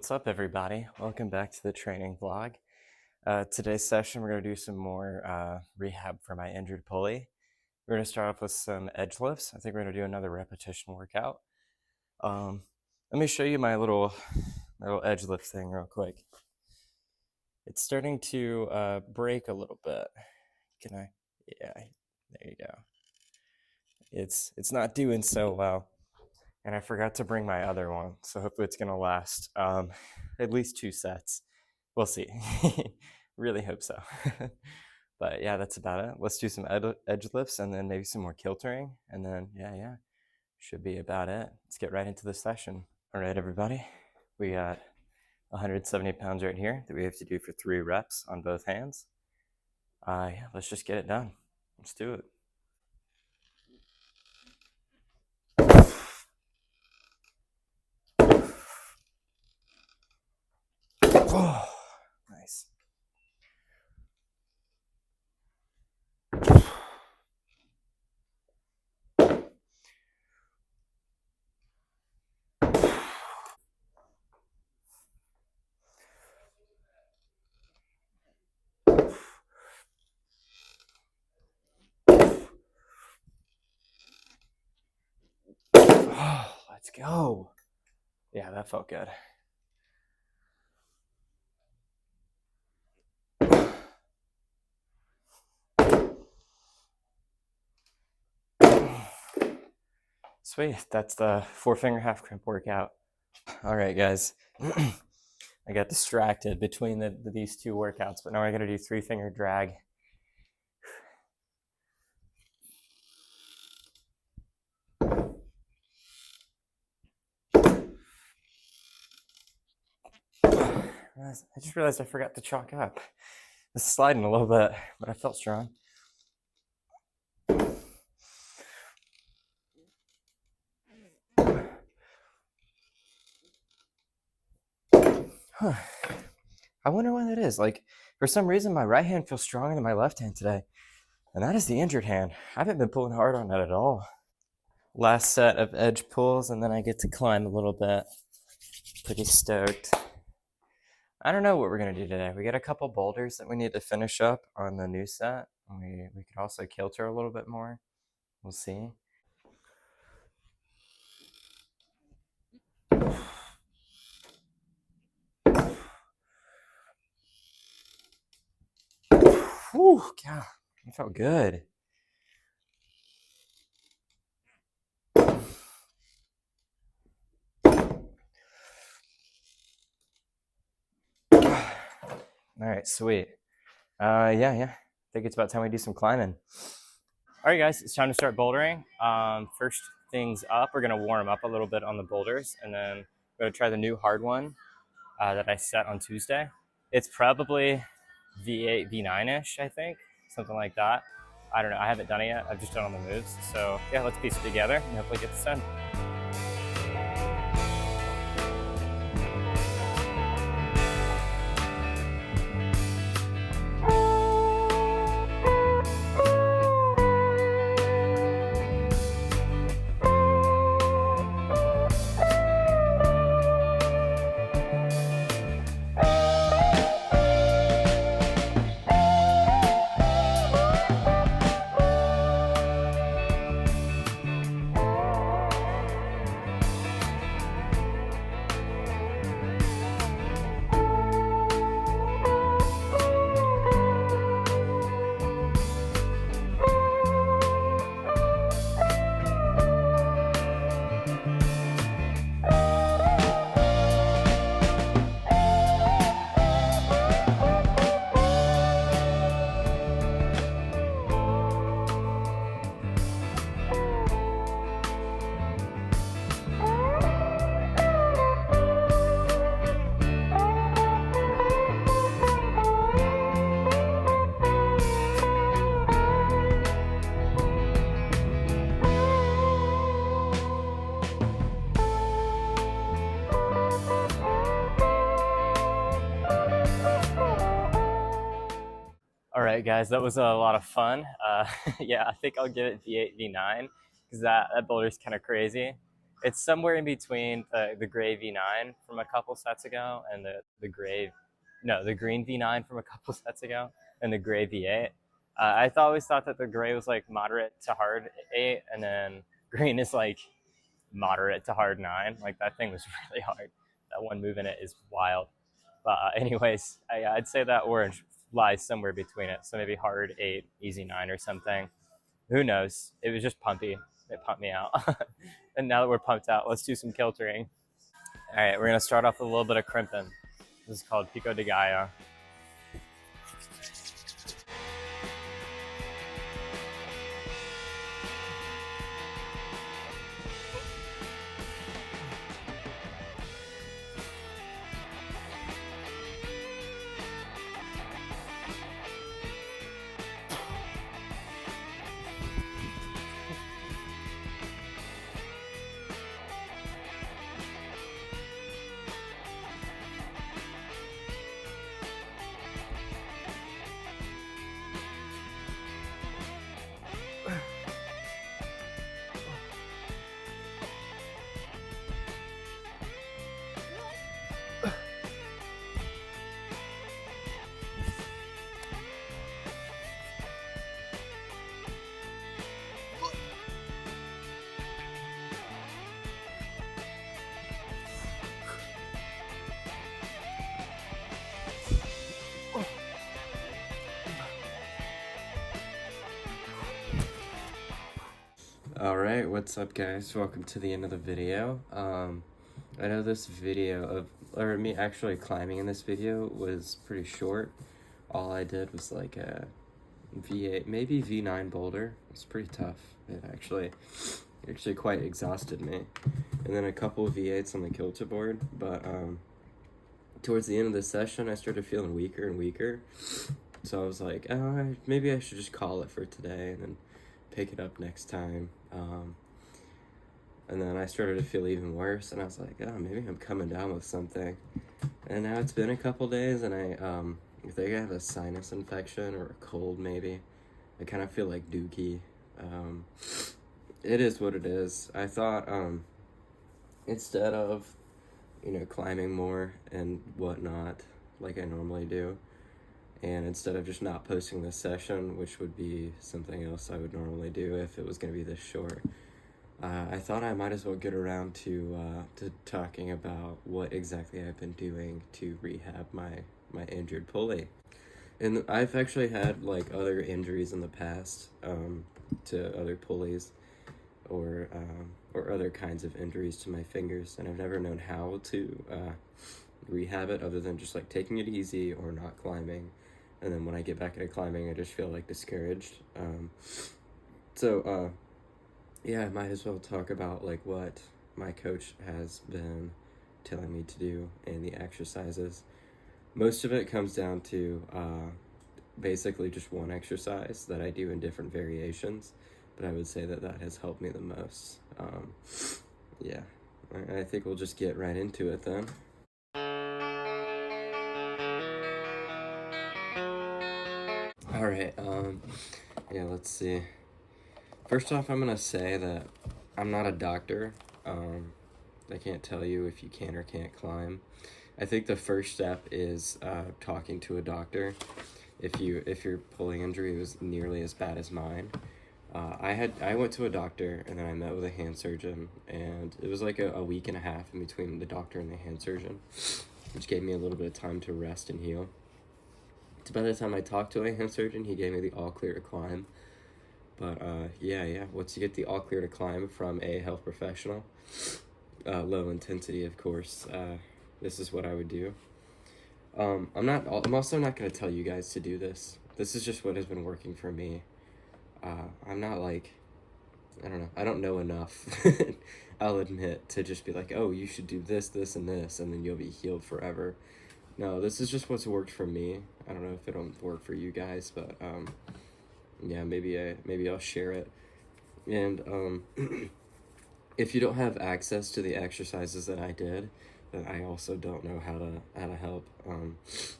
What's up, everybody? Welcome back to the training vlog. Today's session, we're going to do some more rehab for my injured pulley. We're going to start off with some edge lifts. I think we're going to do another repetition workout. Let me show you my little edge lift thing real quick. It's starting to break a little bit. Can I? Yeah, there you go. It's not doing so well. And I forgot to bring my other one, so hopefully it's gonna last at least 2 sets. We'll see. Really hope so. But yeah, that's about it. Let's do some edge lifts and then maybe some more kiltering, and then yeah, should be about it. Let's get right into the session. All right, everybody, we got 170 pounds right here that we have to do for 3 reps on both hands. Yeah, let's just get it done. Let's do it. Oh, nice. Oh, let's go. Yeah, that felt good. Sweet, that's the 4-finger half crimp workout. All right, guys. I got distracted between these 2 workouts, but now I gotta do 3-finger drag. I just realized I forgot to chalk up. It's sliding a little bit, but I felt strong. I wonder what it is. Like, for some reason, my right hand feels stronger than my left hand today. And that is the injured hand. I haven't been pulling hard on that at all. Last set of edge pulls, and then I get to climb a little bit. Pretty stoked. I don't know what we're going to do today. We got a couple boulders that we need to finish up on the new set. We could also kilter a little bit more. We'll see. Whew, God, it felt good. All right, sweet. Yeah. I think it's about time we do some climbing. All right, guys, it's time to start bouldering. First things up, we're gonna warm up a little bit on the boulders, and then we're gonna try the new hard one that I set on Tuesday. It's probably V8, V9-ish, I think, something like that. I don't know, I haven't done it yet. I've just done all the moves. So yeah, let's piece it together and hopefully get this done. All right, guys, that was a lot of fun. Yeah, I think I'll give it V8, V9 because that boulder is kind of crazy. It's somewhere in between the gray V9 from a couple sets ago and the green V9 from a couple sets ago and the gray V8. Always thought that the gray was like moderate to hard 8, and then green is like moderate to hard 9. Like that thing was really hard. That one move in it is wild. But anyways, I'd say that orange lies somewhere between it. So maybe hard 8, easy 9 or something. Who knows? It was just pumpy. It pumped me out. And now that we're pumped out, let's do some kiltering. All right, we're gonna start off with a little bit of crimping. This is called Pico de Gallo. Alright, what's up guys? Welcome to the end of the video. I know this video or me actually climbing in this video was pretty short. All I did was like a V8, maybe V9 boulder. It's pretty tough. It actually quite exhausted me. And then a couple of V8s on the Kilter board, but towards the end of the session I started feeling weaker and weaker. So I was like, maybe I should just call it for today and then pick it up next time. And then I started to feel even worse, and I was like, maybe I'm coming down with something. And now it's been a couple days, and I think I have a sinus infection or a cold maybe. I kind of feel like dookie. It is what it is. I thought instead of, climbing more and whatnot like I normally do, and instead of just not posting this session, which would be something else I would normally do if it was going to be this short, I thought I might as well get around to talking about what exactly I've been doing to rehab my injured pulley. And I've actually had like other injuries in the past to other pulleys or other kinds of injuries to my fingers, and I've never known how to rehab it other than just like taking it easy or not climbing. And then when I get back into climbing, I just feel like discouraged. Yeah, I might as well talk about like what my coach has been telling me to do and the exercises. Most of it comes down to basically just one exercise that I do in different variations, but I would say that has helped me the most. Yeah, I think we'll just get right into it then. All right, yeah, let's see. First off, I'm gonna say that I'm not a doctor. I can't tell you if you can or can't climb. I think the first step is talking to a doctor if your pulling injury was nearly as bad as mine. I went to a doctor, and then I met with a hand surgeon, and it was like a week and a half in between the doctor and the hand surgeon, which gave me a little bit of time to rest and heal. So by the time I talked to a hand surgeon, he gave me the all clear to climb. But yeah, once you get the all clear to climb from a health professional, low intensity, of course, this is what I would do. I'm also not going to tell you guys to do this. This is just what has been working for me. I'm not like, I don't know, I don't know enough, I'll admit, to just be like, oh, you should do this, this, and this, and then you'll be healed forever. No, this is just what's worked for me. I don't know if it'll work for you guys, but yeah, maybe I'll share it. And if you don't have access to the exercises that I did, then I also don't know how to help.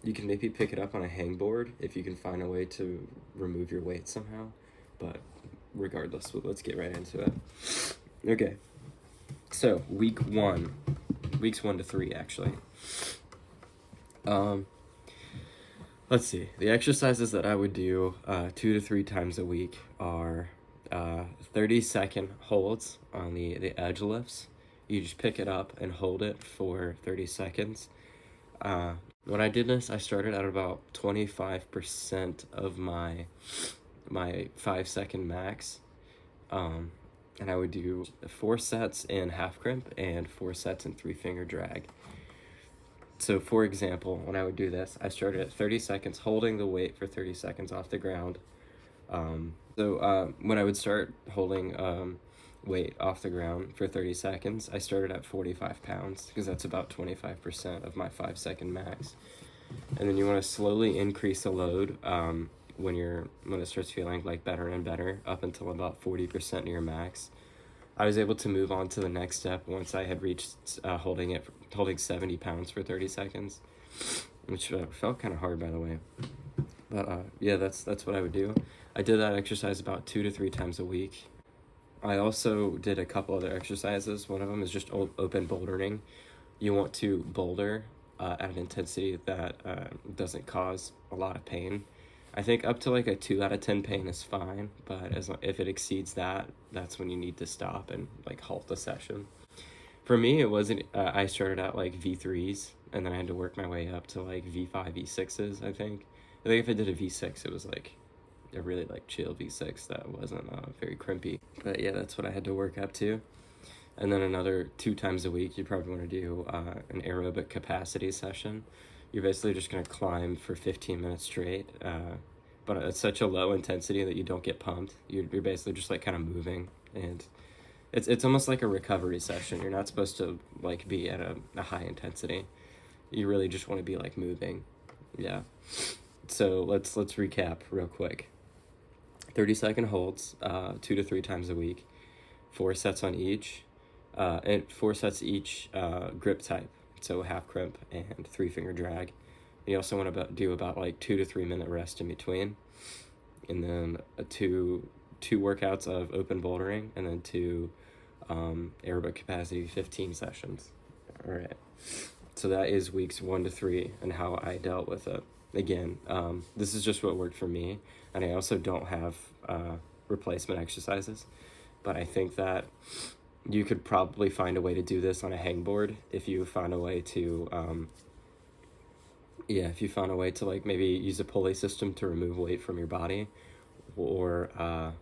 You can maybe pick it up on a hangboard if you can find a way to remove your weight somehow. But regardless, let's get right into it. Okay. So weeks 1 to 3 actually. Let's see. The exercises that I would do 2 to 3 times a week are 30-second holds on the edge lifts. You just pick it up and hold it for 30 seconds. When I did this, I started at about 25% of my 5-second max. And I would do 4 sets in half crimp and 4 sets in 3-finger drag. So for example, when I would do this, I started at 30 seconds, holding the weight for 30 seconds off the ground. When I would start holding weight off the ground for 30 seconds, I started at 45 pounds because that's about 25% of my 5-second max. And then you want to slowly increase the load when it starts feeling like better and better up until about 40% of your max. I was able to move on to the next step once I had reached holding 70 pounds for 30 seconds, which felt kind of hard, by the way. But yeah, that's what I would do. I did that exercise about 2 to 3 times a week. I also did a couple other exercises. One of them is just open bouldering. You want to boulder at an intensity that doesn't cause a lot of pain. I think up to like a 2 out of 10 pain is fine, but if it exceeds that, that's when you need to stop and like halt the session. For me, it wasn't, I started at like V3s and then I had to work my way up to like V5, V6s, I think. I think if I did a V6, it was like a really like chill V6 that wasn't very crimpy. But yeah, that's what I had to work up to. And then another 2 times a week, you probably want to do an aerobic capacity session. You're basically just going to climb for 15 minutes straight, but it's such a low intensity that you don't get pumped. You're basically just like kind of moving, and it's almost like a recovery session. You're not supposed to like be at a high intensity. You really just want to be like moving. Yeah. So let's recap real quick. 30-second holds, 2 to 3 times a week, 4 sets on each, and 4 sets each grip type. So half crimp and 3-finger drag. You also want to do about like 2 to 3 minute rest in between, and then two workouts of open bouldering, and then 2 aerobic capacity 15 sessions. All right. So that is weeks 1 to 3 and how I dealt with it. Again, this is just what worked for me, and I also don't have replacement exercises, but I think that you could probably find a way to do this on a hangboard if you found a way to like maybe use a pulley system to remove weight from your body, or I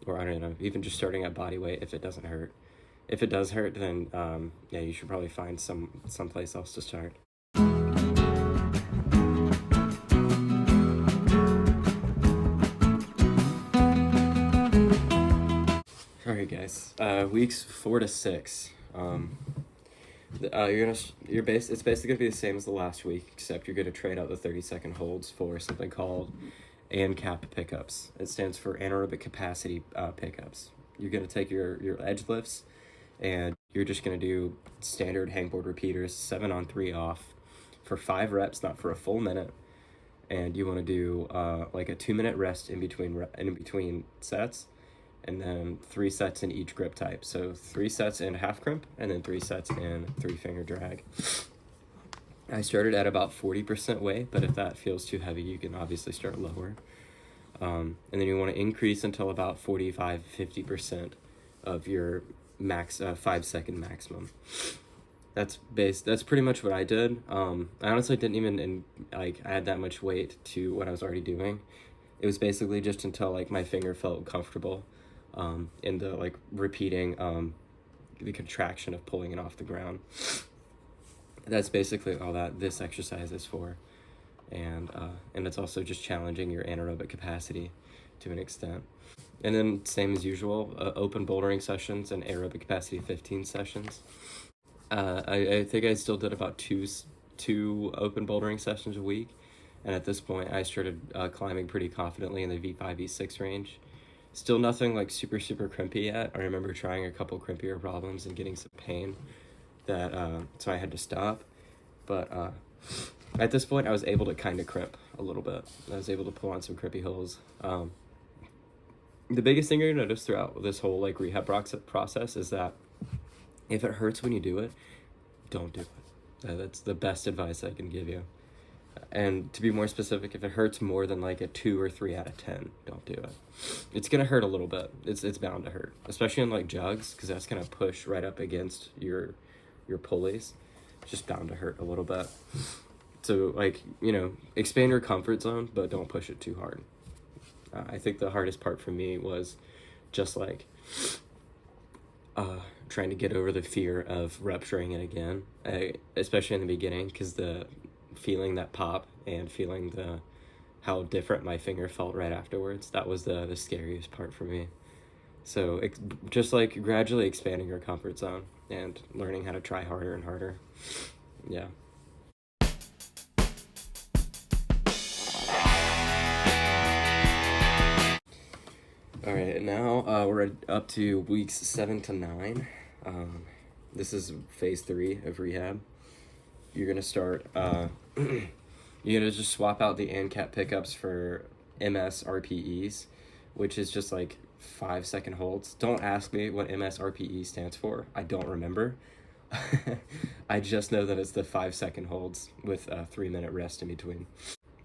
don't know, even just starting at body weight if it doesn't hurt. If it does hurt, then yeah, you should probably find someplace else to start. Alright guys, weeks 4 to 6. It's basically gonna be the same as the last week, except you're gonna trade out the 30-second holds for something called ANCAP pickups. It stands for anaerobic capacity pickups. You're gonna take your edge lifts, and you're just gonna do standard hangboard repeaters, 7 on 3 off, for 5 reps, not for a full minute. And you want to do like a 2-minute rest in between sets, and then 3 sets in each grip type. So 3 sets in half crimp, and then 3 sets in 3-finger drag. I started at about 40% weight, but if that feels too heavy, you can obviously start lower. And then you want to increase until about 45-50% of your max 5-second maximum. That's pretty much what I did. I honestly didn't even add that much weight to what I was already doing. It was basically just until like my finger felt comfortable in the like repeating the contraction of pulling it off the ground. That's basically all that this exercise is for, and it's also just challenging your anaerobic capacity to an extent. And then same as usual, open bouldering sessions and aerobic capacity 15 sessions. I think I still did about two open bouldering sessions a week, and at this point I started climbing pretty confidently in the V5, V6 range. Still nothing like super crimpy yet. I remember trying a couple crimpier problems and getting some pain that so I had to stop. But at this point I was able to kind of crimp a little bit. I was able to pull on some crimpy holes. The biggest thing you're gonna notice throughout this whole like rehab process is that If it hurts when you do it, don't do it. That's the best advice I can give you. And to be more specific, if it hurts more than like a 2 or 3 out of 10, don't do it. It's gonna hurt a little bit. It's bound to hurt, especially in like jugs, because that's gonna push right up against your pulleys. It's just bound to hurt a little bit. So like, expand your comfort zone, but don't push it too hard. I think the hardest part for me was just like trying to get over the fear of rupturing it again, especially in the beginning, because the feeling that pop and feeling how different my finger felt right afterwards, that was the scariest part for me. So just like gradually expanding your comfort zone and learning how to try harder and harder. Yeah. All right, now we're up to weeks 7 to 9. This is phase 3 of rehab. You're gonna start. You're gonna just swap out the ANCAP pickups for MS RPEs, which is just like 5-second holds. Don't ask me what MS RPE stands for. I don't remember. I just know that it's the 5-second holds with a 3-minute rest in between.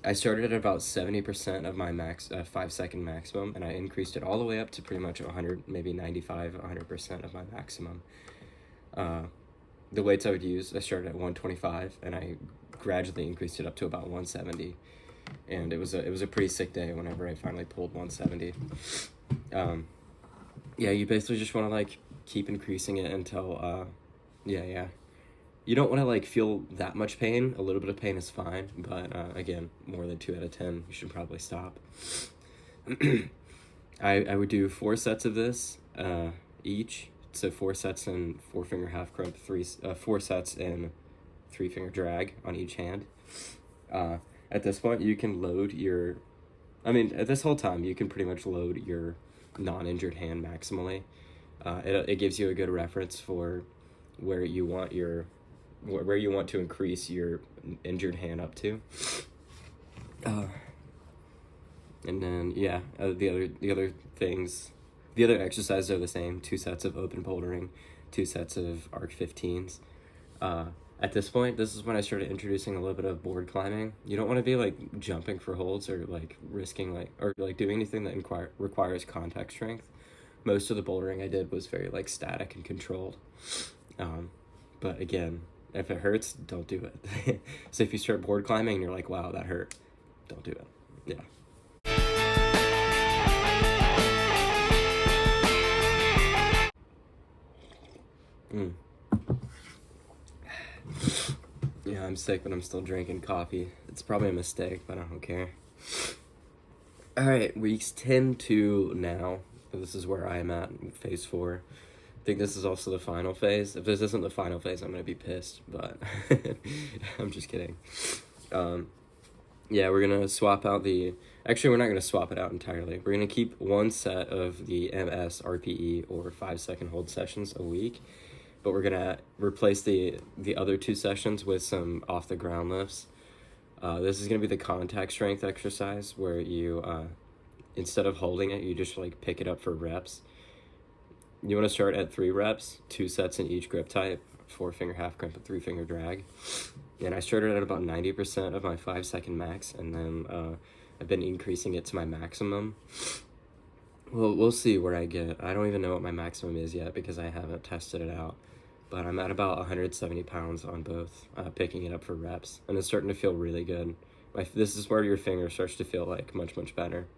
I started at about 70% of my 5-second maximum, and I increased it all the way up to pretty much 100, maybe 95, 100% of my maximum. The weights I would use, I started at 125, and I gradually increased it up to about 170. And it was a pretty sick day whenever I finally pulled 170. Yeah, you basically just want to like keep increasing it until you don't want to like feel that much pain. A little bit of pain is fine, but again, more than 2 out of 10, you should probably stop. I would do 4 sets of this each. So 4 sets in 4-finger half crimp, 4 sets in 3-finger drag on each hand. At this point, you can load at this whole time, you can pretty much load your non-injured hand maximally. It gives you a good reference for where you want to increase your injured hand up to. And then the other exercises are the same: 2 sets of open bouldering, 2 sets of arc 15s. At this point, this is when I started introducing a little bit of board climbing. You don't want to be like jumping for holds or like risking or doing anything that requires contact strength. Most of the bouldering I did was very like static and controlled. But again, if it hurts, don't do it. So if you start board climbing and you're like, wow, that hurt, don't do it. Yeah. Yeah, I'm sick, but I'm still drinking coffee. It's probably a mistake, but I don't care. All right, weeks 10 to now. This is where I am at in phase 4. I think this is also the final phase. If this isn't the final phase, I'm gonna be pissed, but I'm just kidding. Yeah, we're gonna swap out actually, we're not gonna swap it out entirely. We're gonna keep 1 set of the MS RPE or 5-second hold sessions a week, but we're gonna replace the other 2 sessions with some off the ground lifts. This is gonna be the contact strength exercise where you, instead of holding it, you just like pick it up for reps. You want to start at 3 reps, 2 sets in each grip type, 4-finger half crimp and 3-finger drag. And I started at about 90% of my 5-second max, and then I've been increasing it to my maximum. Well, we'll see where I get. I don't even know what my maximum is yet because I haven't tested it out. But I'm at about 170 pounds on both, picking it up for reps. And it's starting to feel really good. This is where your finger starts to feel like much, much better.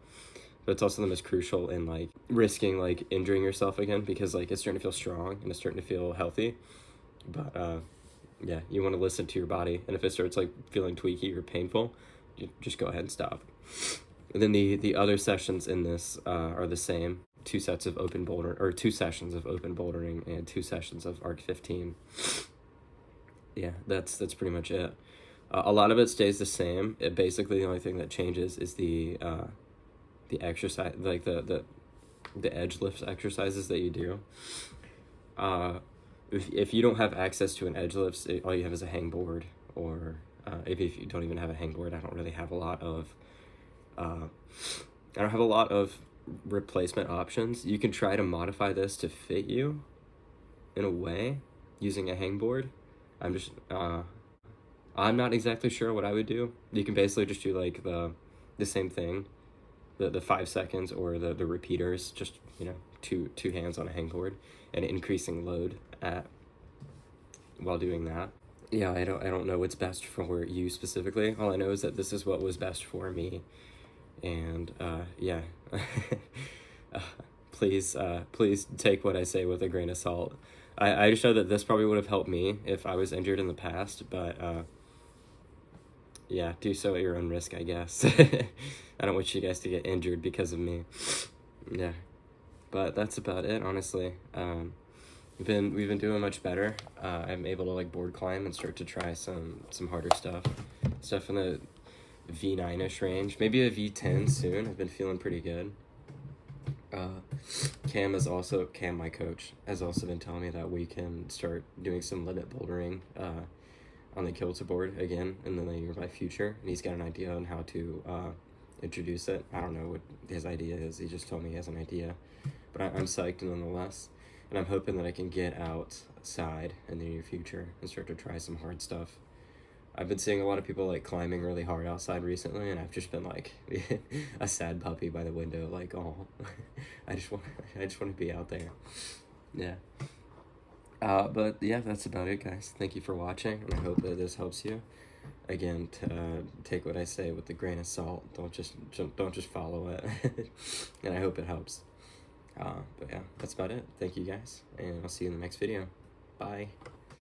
But it's also the most crucial in like risking like injuring yourself again, because like it's starting to feel strong and it's starting to feel healthy. But yeah, you want to listen to your body, and if it starts like feeling tweaky or painful, you just go ahead and stop. And then the other sessions in this are the same: 2 sets of open boulder, or 2 sessions of open bouldering and 2 sessions of arc 15. Yeah, that's pretty much it. A lot of it stays the same. Basically the only thing that changes is the exercise, like the edge lifts exercises that you do. If you don't have access to an edge lift, all you have is a hangboard, or if you don't even have a hangboard, I don't really have a lot of replacement options. You can try to modify this to fit you in a way, using a hangboard. I'm not exactly sure what I would do. You can basically just do like the same thing, the 5 seconds or the repeaters, just, you know, two hands on a hangboard and increasing load while doing that. Yeah, I don't know what's best for you specifically. All I know is that this is what was best for me, and yeah. uh, please take what I say with a grain of salt. I just know that this probably would have helped me if I was injured in the past, but yeah, do so at your own risk, I guess. I don't want you guys to get injured because of me. Yeah, but that's about it, honestly. We've been doing much better. I'm able to like board climb and start to try some harder stuff in the V9-ish range, maybe a V10 soon. I've been feeling pretty good. Cam, my coach, has also been telling me that we can start doing some limit bouldering on the Kilter board again in the nearby future, and he's got an idea on how to introduce it. I don't know what his idea is. He just told me he has an idea, but I'm psyched nonetheless, and I'm hoping that I can get outside in the near future and start to try some hard stuff. I've been seeing a lot of people like climbing really hard outside recently, and I've just been like a sad puppy by the window, like, oh, I just want to be out there. Yeah. But yeah, that's about it, guys. Thank you for watching, and I hope that this helps you. Again, take what I say with a grain of salt. Don't just follow it. And I hope it helps. But yeah, that's about it. Thank you guys, and I'll see you in the next video. Bye.